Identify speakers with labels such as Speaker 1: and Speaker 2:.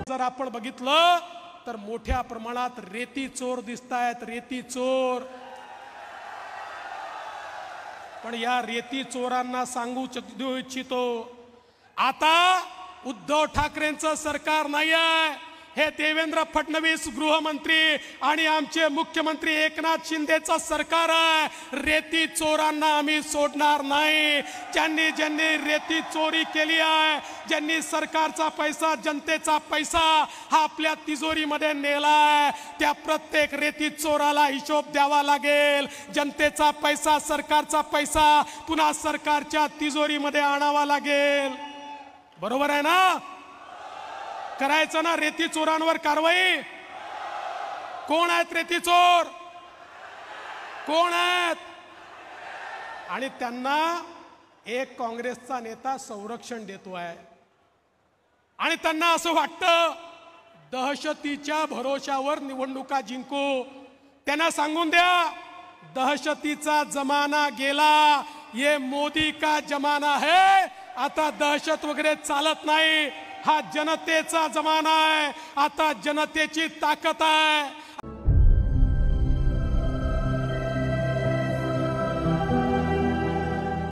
Speaker 1: जर आपण बघितलं तर मोठ्या प्रमाणात रेती चोर दिसतायत, रेती चोर। पण या रेती चोरांना सांगू इच्छितो, आता उद्धव ठाकरेंचं सरकार नाही आहे, हे देवेंद्र फडणवीस गृहमंत्री आणि आमचे मुख्यमंत्री एकनाथ शिंदेचं सरकार आहे। रेती चोरांना आम्ही सोडणार नाही। ज्यांनी ज्यांनी रेती चोरी केली आहे, ज्यांनी सरकारचा पैसा, जनतेचा पैसा हा आपल्या तिजोरीमध्ये नेलाय, त्या प्रत्येक रेती चोराला हिशोब द्यावा लागेल। जनतेचा पैसा, सरकारचा पैसा पुन्हा सरकारच्या तिजोरीमध्ये आणावा लागेल। बरोबर आहे ना? करायचं ना रेती चोरांवर कारवाई? कोण आहेत रेती चोर? कोण आहेत? आणि त्यांना एक काँग्रेसचा नेता संरक्षण देतोय आणि त्यांना असं वाटतं दहशतीच्या भरोशावर निवडणुका जिंकू। त्यांना सांगून द्या, दहशतीचा जमाना गेला, ये मोदी का जमाना है। आता दहशत वगैरे चालत नाही, हा जनतेचा जमाना आहे। आता जनतेची ताकद आहे।